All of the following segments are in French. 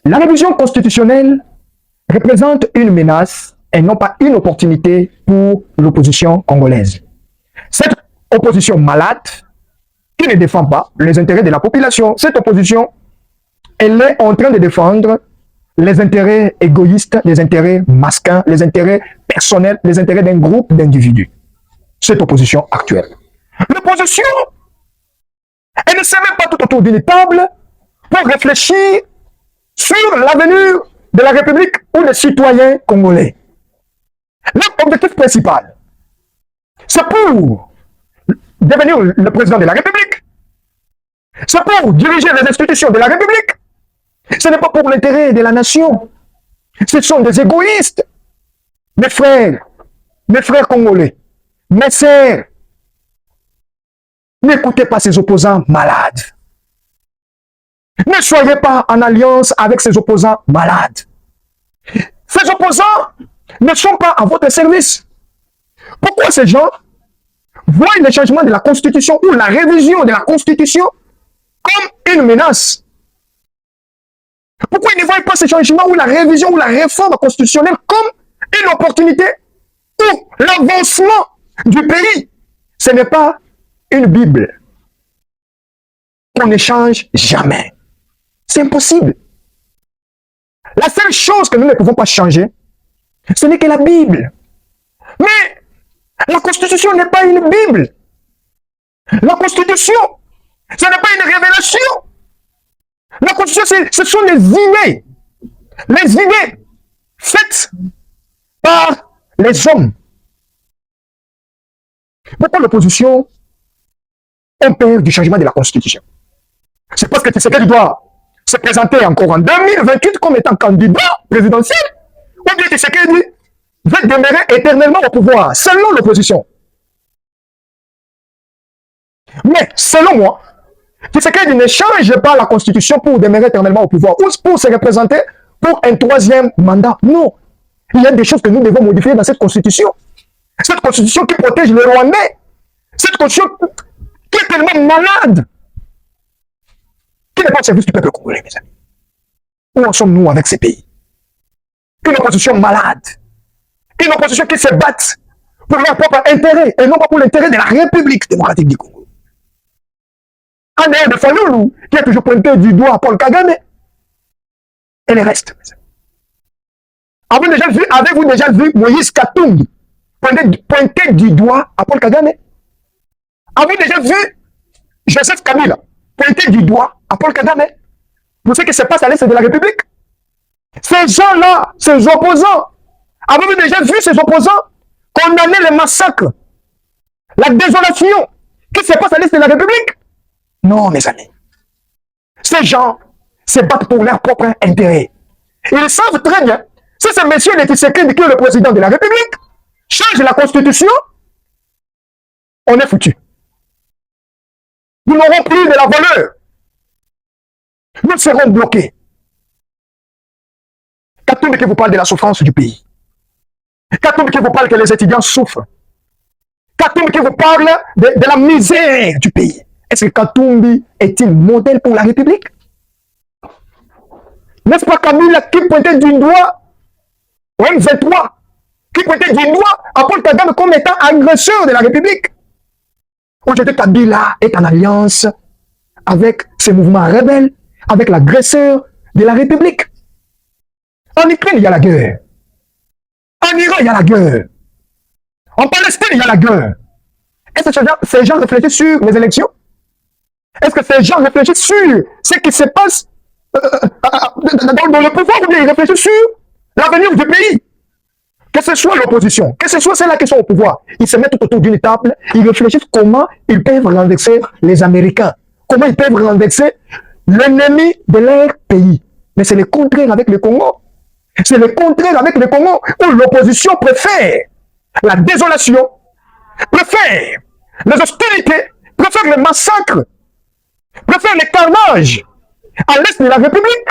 La révision constitutionnelle représente une menace et non pas une opportunité pour l'opposition congolaise. Cette opposition malade qui ne défend pas les intérêts de la population, cette opposition, elle est en train de défendre les intérêts égoïstes, les intérêts masquins, les intérêts personnels, les intérêts d'un groupe d'individus. Cette opposition actuelle. L'opposition, elle ne s'est même pas tout autour d'une table pour réfléchir sur l'avenir de la République ou des citoyens congolais. Leur objectif principal, c'est pour devenir le président de la République, c'est pour diriger les institutions de la République. Ce n'est pas pour l'intérêt de la nation. Ce sont des égoïstes. Mes frères congolais, mes sœurs, n'écoutez pas ces opposants malades. Ne soyez pas en alliance avec ces opposants malades. Ces opposants ne sont pas à votre service. Pourquoi ces gens voient le changement de la Constitution ou la révision de la Constitution comme une menace? Pourquoi ils ne voient pas ce changement ou la révision ou la réforme constitutionnelle comme une opportunité pour l'avancement du pays? Ce n'est pas une Bible qu'on ne change jamais. C'est impossible. La seule chose que nous ne pouvons pas changer, ce n'est que la Bible. Mais la Constitution n'est pas une Bible. La Constitution, ce n'est pas une révélation. La Constitution, ce sont les idées. Les idées faites par les hommes. Pourquoi l'opposition a peur du changement de la Constitution? C'est parce que Tshisekedi doit se présenter encore en 2028 comme étant candidat présidentiel, ou bien Tshisekedi veut demeurer éternellement au pouvoir, selon l'opposition. Mais, selon moi, Tshisekedi ne change pas la Constitution pour demeurer éternellement au pouvoir, ou pour se représenter pour un troisième mandat. Non. Il y a des choses que nous devons modifier dans cette Constitution. Cette Constitution qui protège les Rwandais. Cette Constitution qui est tellement malade. Qui n'est pas au service du peuple congolais, mes amis. Où en sommes-nous avec ces pays? Une opposition malade. Une opposition qui se bat pour leur propre intérêt et non pas pour l'intérêt de la République démocratique du Congo. En dehors de Faloulou, qui a toujours pointé du doigt Paul Kagame et les restes. Avez-vous déjà vu Moïse Katumbi pointer du doigt à Paul Kagame? Avez-vous déjà vu Joseph Kabila pointer du doigt à Paul Kagame pour ce qui se passe à l'est de la République? Ces gens-là, ces opposants, avez-vous déjà vu ces opposants condamner les massacres, la désolation qui se passe à l'est de la République? Non, mes amis. Ces gens se battent pour leur propre intérêt. Ils savent très bien, si ce monsieur Tshisekedi qui est le président de la République change la Constitution, on est foutu. Nous n'aurons plus de la valeur. Nous serons bloqués. Katumbi qui vous parle de la souffrance du pays. Katumbi qui vous parle que les étudiants souffrent. Katumbi qui vous parle de la misère du pays. Est-ce que Katumbi est-il modèle pour la République? N'est-ce pas Kabila qui pointait du doigt au M23, qui pointait du doigt à Paul Kagame comme étant agresseur de la République? Aujourd'hui, Kabila est en alliance avec ces mouvements rebelles, avec l'agresseur de la République. En Ukraine, il y a la guerre. En Iran, il y a la guerre. En Palestine, il y a la guerre. Est-ce que ces gens réfléchissent sur les élections? Est-ce que ces gens réfléchissent sur ce qui se passe dans le pouvoir, ou bien ils réfléchissent sur l'avenir du pays? Que ce soit l'opposition, que ce soit ceux-là qui sont au pouvoir, ils se mettent tout autour d'une table, ils réfléchissent comment ils peuvent renverser les Américains, comment ils peuvent renverser l'ennemi de leur pays. Mais c'est le contraire avec le Congo. C'est le contraire avec le Congo, où l'opposition préfère la désolation, préfère les hostilités, préfère les massacres, préfère les carnages à l'est de la République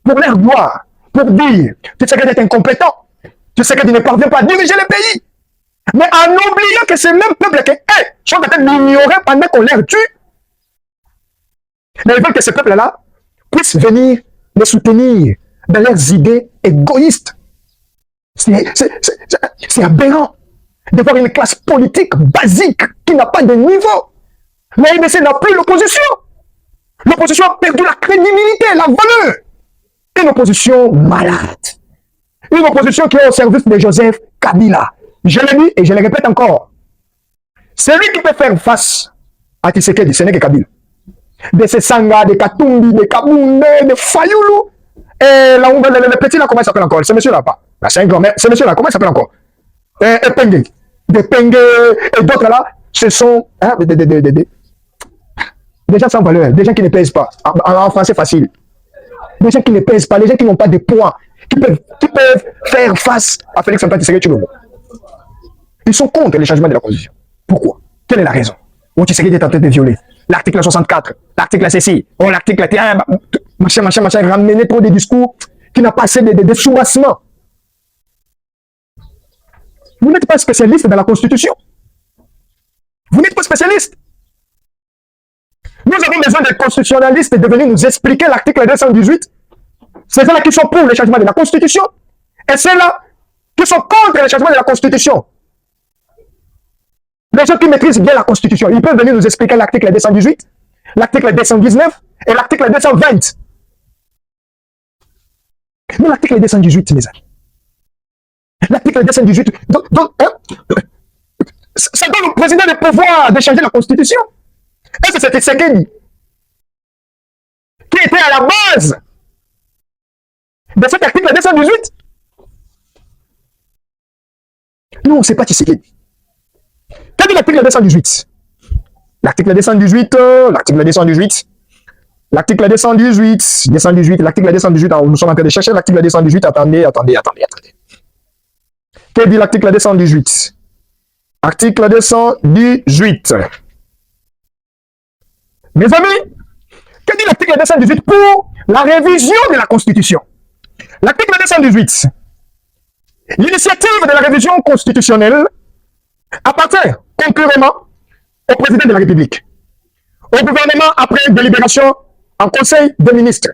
pour leur gloire, pour dire tu sais qu'elle est incompétent, tu sais qu'elle ne parvient pas à diriger le pays. Mais en oubliant que ces mêmes peuples qui sont en train d'ignorer pendant qu'on les tue, mais ils veulent que ces peuples-là puissent venir les soutenir dans leurs idées égoïstes. C'est aberrant de voir une classe politique basique qui n'a pas de niveau. La RDC n'a plus l'opposition. L'opposition a perdu la crédibilité, la valeur. Une opposition malade. Une opposition qui est au service de Joseph Kabila. Je l'ai dit et je le répète encore. C'est lui qui peut faire face à Tshisekedi, ce n'est que Kabila. De ces Sanga, de Katumbi, de Kabunde, de Fayoulou. Et là, le petit là, comment il s'appelle encore? Ce monsieur là pas. Là, c'est un grand, mais ce monsieur là, comment il s'appelle encore? Pengue. Des Pengue et d'autres là, ce sont des gens sans valeur, des gens qui ne pèsent pas. En français facile. Des gens qui ne pèsent pas, des gens qui n'ont pas de poids, qui peuvent faire face à Félix Antoine Tshisekedi Tshilombo. Ils sont contre les changements de la Constitution. Pourquoi? Quelle est la raison? Où Tshisekedi est en train de violer l'article 64, l'article ceci, oh, l'article 1, machin, ramener trop des discours qui n'a pas assez de soubassements. Vous n'êtes pas spécialiste dans la Constitution. Vous n'êtes pas spécialiste. Nous avons besoin de constitutionnalistes de venir nous expliquer l'article 218. C'est ceux-là qui sont pour le changement de la Constitution et ceux-là qui sont contre le changement de la Constitution. Les gens qui maîtrisent bien la Constitution, ils peuvent venir nous expliquer l'article 218, l'article 219 et l'article 220. Mais l'article 218, mes amis. L'article 218, ça donne au président le pouvoir de changer la Constitution. Et c'est Tshisekedi qui était à la base de cet article 218. Non, c'est pas Tshisekedi. Quel est l'article 218? L'article 218, l'article 218, l'article 218, l'article 218, nous sommes en train de chercher l'article 218, attendez. Que dit l'article 218? Article 218. Mes amis, que dit l'article 218 pour la révision de la Constitution? L'article 218. L'initiative de la révision constitutionnelle appartient concurremment au président de la République, au gouvernement après délibération en Conseil des ministres,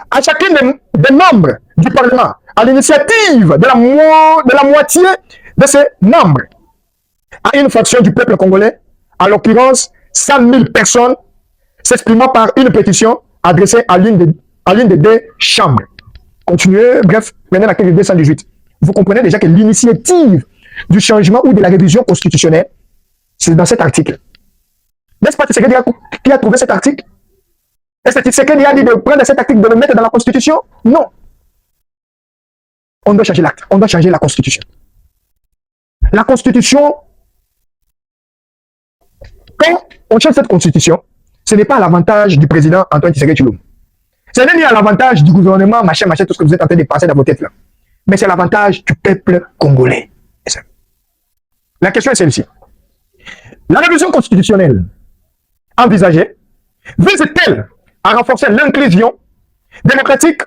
à chacun des membres du Parlement, à l'initiative de la moitié de ses membres, à une fraction du peuple congolais, à l'occurrence 100 000 personnes, s'exprimant par une pétition adressée à l'une des deux chambres. Continuez, bref, prenez l'article 218. Vous comprenez déjà que l'initiative du changement ou de la révision constitutionnelle, c'est dans cet article. N'est-ce pas Tshisekedi qui a trouvé cet article? Est-ce que Tshisekedi a dit de prendre cet article, de le mettre dans la Constitution? Non. On doit changer l'acte, on doit changer la Constitution. La Constitution, quand on change cette Constitution, ce n'est pas à l'avantage du président Antoine Tshisekedi Tshilombo. Ce n'est ni à l'avantage du gouvernement, machin, tout ce que vous êtes en train de penser dans vos têtes là. Mais c'est à l'avantage du peuple congolais. La question est celle-ci. La révision constitutionnelle envisagée vise-t-elle à renforcer l'inclusion démocratique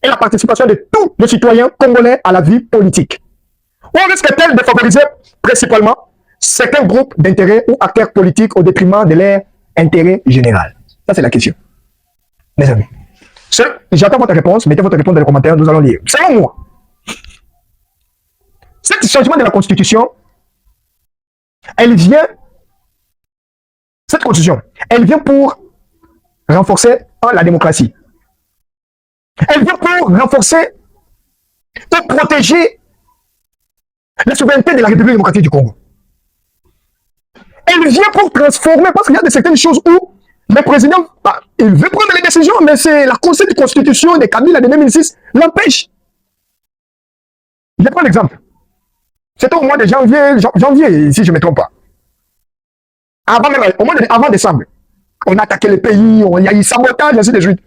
et la participation de tous les citoyens congolais à la vie politique? Ou risque-t-elle de favoriser principalement certains groupes d'intérêts ou acteurs politiques au détriment de leur intérêt général? Ça, c'est la question. Mes amis, j'attends votre réponse. Mettez votre réponse dans les commentaires, nous allons lire. Selon moi, ce changement de la Constitution, cette Constitution, elle vient pour renforcer la démocratie. Elle vient pour renforcer, pour protéger la souveraineté de la République démocratique du Congo. Elle vient pour transformer, parce qu'il y a certaines choses où le président, il veut prendre les décisions, mais c'est la Conseil de Constitution de Kabila de 2006 l'empêche. Je prends l'exemple. C'était au mois de janvier, si je ne me trompe pas. Avant décembre, on a attaqué le pays, il y a eu sabotage, ainsi de suite.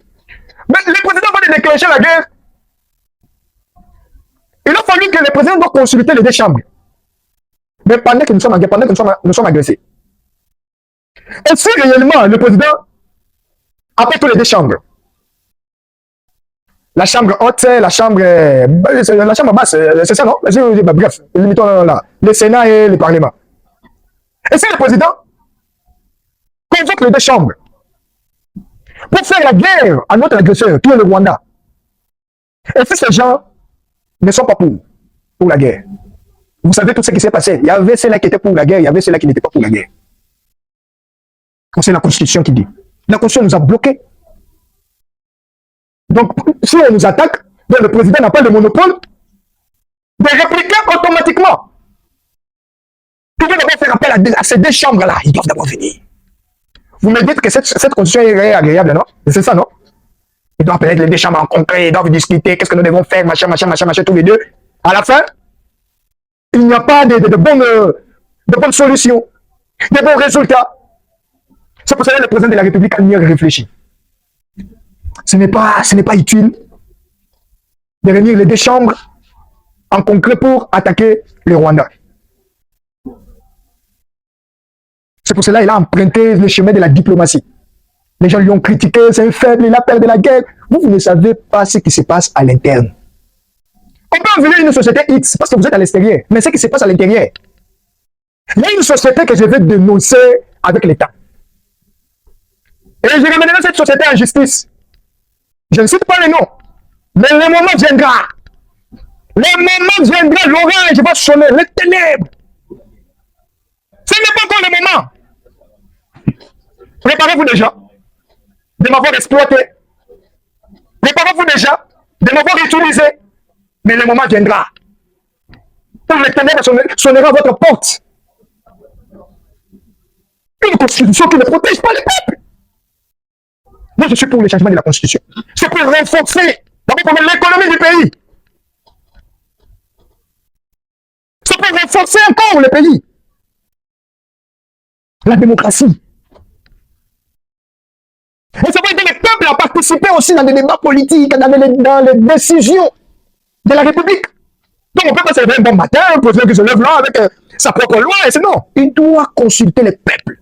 Mais le président va déclencher la guerre. Il a fallu que le président doit consulter les deux chambres. Mais pendant que nous sommes en guerre, pendant que nous sommes agressés. Et si réellement le président appelle tous les deux chambres, la chambre haute, la chambre basse, c'est ça, non? Bref, limitons là, le Sénat et le Parlement. Et si le président convoque les deux chambres pour faire la guerre à notre agresseur, qui est le Rwanda, Et si ces gens ne sont pas pour la guerre, vous savez tout ce qui s'est passé. Il y avait ceux-là qui étaient pour la guerre, il y avait ceux-là qui n'étaient pas pour la guerre. C'est la Constitution qui dit. La Constitution nous a bloqués. Donc, si on nous attaque, donc le président n'a pas le monopole de répliquer automatiquement. Tout le monde faire appel à ces deux chambres-là. Ils doivent d'abord venir. Vous me dites que cette constitution est agréable, non? C'est ça, non? Ils doivent appeler les deux chambres en concret, ils doivent discuter, qu'est-ce que nous devons faire, machin, tous les deux. À la fin, il n'y a pas de bonnes solutions, de bons résultats. C'est pour cela que le président de la République a mieux réfléchi. Ce n'est pas utile de réunir les deux chambres en concret pour attaquer le Rwanda. C'est pour cela qu'il a emprunté le chemin de la diplomatie. Les gens lui ont critiqué, c'est un faible, il a peur de la guerre. Vous ne savez pas ce qui se passe à l'interne. On peut envier une société X parce que vous êtes à l'extérieur, mais ce qui se passe à l'intérieur. Il y a une société que je vais dénoncer avec l'État. Et je ramènerai cette société en justice. Je ne cite pas les noms, mais le moment viendra. Le moment viendra, l'orage va sonner, les ténèbres. Ce n'est pas encore le moment. Préparez-vous déjà de m'avoir exploité. Préparez-vous déjà de m'avoir utilisé. Mais le moment viendra. Pour les ténèbres sonnera à votre porte. Une constitution qui ne protège pas les peuples. Moi, je suis pour le changement de la constitution. C'est pour renforcer d'abord l'économie du pays. C'est pour renforcer encore le pays. La démocratie. Et ça va aider les peuples à participer aussi dans des débats politiques, dans les décisions de la République. Donc on ne peut pas se lever un bon matin, un président qui se lève là avec sa propre loi, et c'est non. Il doit consulter les peuples.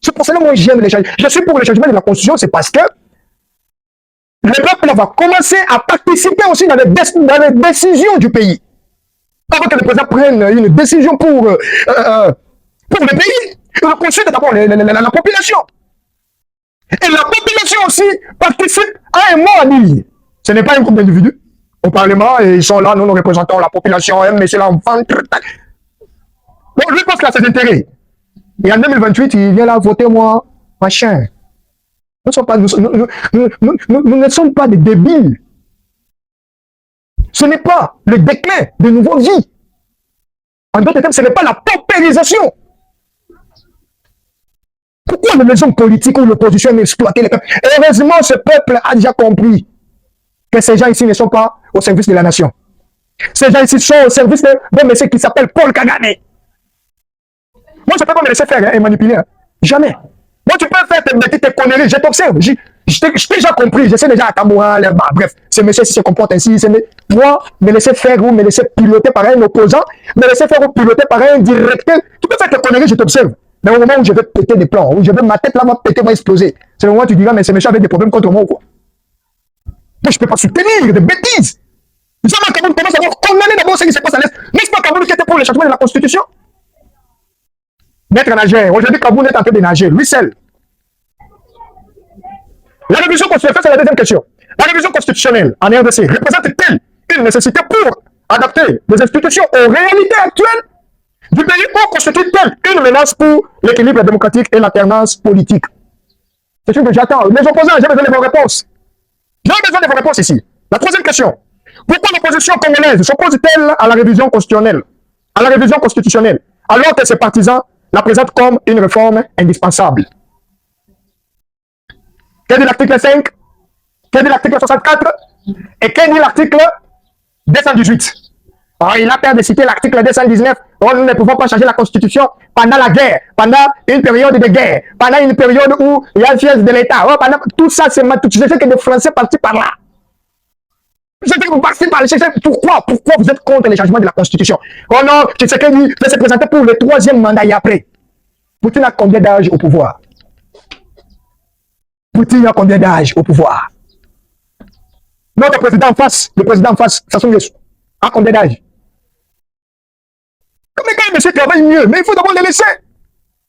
C'est pour cela que moi j'aime les changements. Je suis pour le changement de la Constitution, c'est parce que le peuple va commencer à participer aussi dans les décisions du pays. Avant que le président prenne une décision pour le pays, il va consulter d'abord la population. Et la population aussi participe à un mot à dire. Ce n'est pas un groupe d'individus au Parlement et ils sont là, nous représentons la population, mais c'est l'enfant. Donc lui pense qu'il a ses intérêts. Et en 2028, il vient là voter moi, machin. Nous ne sommes pas des débiles. Ce n'est pas le déclin de nouveaux vies. En d'autres termes, ce n'est pas la paupérisation. Pourquoi les hommes politiques ou l'opposition aiment exploiter les peuples? Heureusement, ce peuple a déjà compris que ces gens ici ne sont pas au service de la nation. Ces gens ici sont au service d'un monsieur qui s'appelle Paul Kagame. Moi, je ne peux pas me laisser faire et manipuler. Hein. Jamais. Moi, tu peux faire tes conneries, je t'observe. Je t'ai déjà compris, je sais déjà à Tamouran, bref, ce monsieur si se comporte ainsi. Moi, me laisser faire ou me laisser piloter par un opposant, me laisser faire ou piloter par un directeur, tu peux faire tes conneries, je t'observe. Mais au moment où je vais péter des plans, où ma tête là va péter, va exploser, c'est le moment où tu diras, mais ce monsieur avait des problèmes contre moi ou quoi? Moi, je ne peux pas soutenir des bêtises. Jamais Kaboul commence à condamner d'abord ce qui se passe à l'Est. N'est-ce pas Kaboul qui était pour le changement de la Constitution? Maître nageur, aujourd'hui Kaboul est en train de nager, lui seul. La révision constitutionnelle, c'est la deuxième question. La révision constitutionnelle en RDC représente-t-elle une nécessité pour adapter les institutions aux réalités actuelles du pays ou constitue-t-elle une menace pour l'équilibre démocratique et l'alternance politique? C'est ce que j'attends. Les opposants, j'ai besoin de vos réponses. J'ai besoin de vos réponses ici. La troisième question. Pourquoi l'opposition congolaise s'oppose-t-elle à la révision constitutionnelle, alors que ses partisans la présentent comme une réforme indispensable? Qu'est-ce dit l'article 5? Qu'est-ce dit l'article 64? Et qu'est-ce dit l'article 218? Alors, il a peur de citer l'article 219. Oh, nous ne pouvons pas changer la Constitution pendant la guerre, pendant une période de guerre, pendant une période où il y a une fièvre de l'État. Oh, tout ça, c'est je sais que des Français partis par là. Je sais que vous partez par là. Pourquoi vous êtes contre les changements de la Constitution? Oh non, je sais qu'il va se présenter pour le 3e mandat et après. Poutine a combien d'âge au pouvoir? Poutine a combien d'âge au pouvoir? Notre président en face, le président en face, Sassou Nguesso, a combien d'âge? Comme les gars, monsieur travaille mieux, mais il faut d'abord les laisser.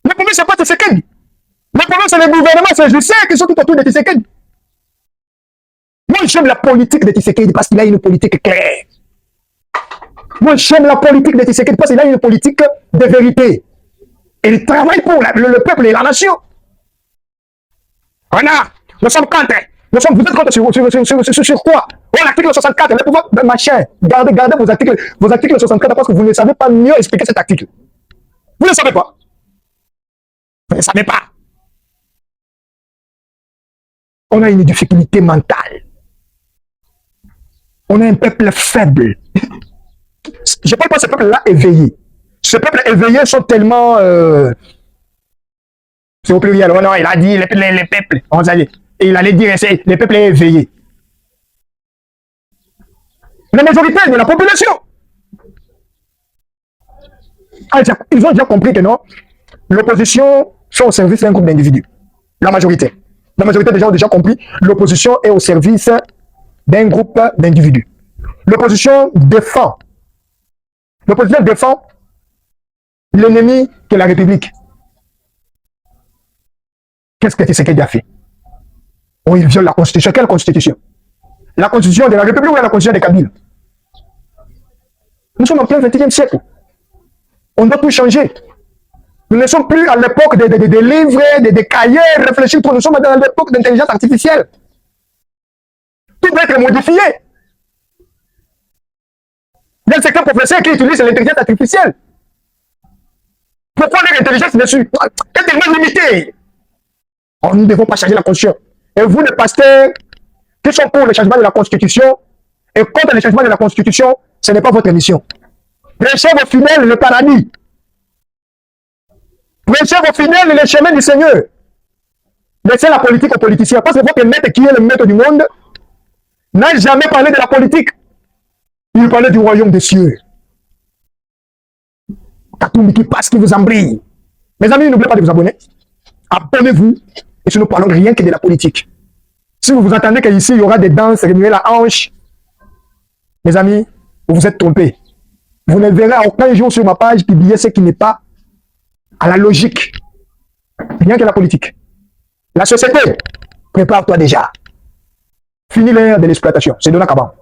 Le problème, c'est pas Tshisekedi. Le problème, c'est le gouvernement, c'est je sais qu'ils sont tout autour de Tshisekedi. Moi, j'aime la politique de Tshisekedi parce qu'il a une politique claire. Moi, j'aime la politique de Tshisekedi parce qu'il a une politique de vérité. Et il travaille pour le peuple et la nation. Voilà, nous sommes contre. Vous êtes contre sur quoi? Oh, l'article 64, le pouvoir de machin. Gardez vos articles 64 parce que vous ne savez pas mieux expliquer cet article. Vous ne savez pas. Vous ne savez pas. On a une difficulté mentale. On a un peuple faible. Je ne parle pas de ce peuple-là éveillé. Ce peuple éveillé sont tellement... c'est au pluriel. Oh non, il a dit les peuples. Et il allait dire les peuples éveillés. La majorité de la population. Ils ont déjà compris que non, l'opposition sont au service d'un groupe d'individus. La majorité. La majorité des gens ont déjà compris, l'opposition est au service d'un groupe d'individus. L'opposition défend l'ennemi que la République. Qu'est-ce que Tshisekedi a fait? Oh, il viole la Constitution. Quelle Constitution? La Constitution de la République ou la Constitution de Kabila? Nous sommes en plein 21e siècle. On doit tout changer. Nous ne sommes plus à l'époque des livres, des cahiers, réfléchir trop. Nous sommes dans l'époque d'intelligence artificielle. Tout doit être modifié. Il y a certains professeurs qui utilisent l'intelligence artificielle. Pourquoi leur intelligence dessus est tellement limitée? Oh, nous ne devons pas changer la Constitution. Et vous, les pasteurs, qui sont pour le changement de la Constitution et contre le changement de la Constitution, ce n'est pas votre mission. Prêchez vos fidèles le paradis. Prêchez vos fidèles le chemin du Seigneur. Laissez la politique aux politiciens. Parce que votre maître, qui est le maître du monde, n'a jamais parlé de la politique. Il parlait du royaume des cieux. Katoumi qui passe, qui vous embrille. Mes amis, n'oubliez pas de vous abonner. Abonnez-vous. Et si nous parlons rien que de la politique. Si vous entendez qu'ici, il y aura des danses, remuer la hanche, mes amis, vous vous êtes trompés. Vous ne verrez aucun jour sur ma page publier ce qui n'est pas à la logique. Rien que la politique. La société, prépare-toi déjà. Fini l'ère de l'exploitation. C'est Dona Kaban.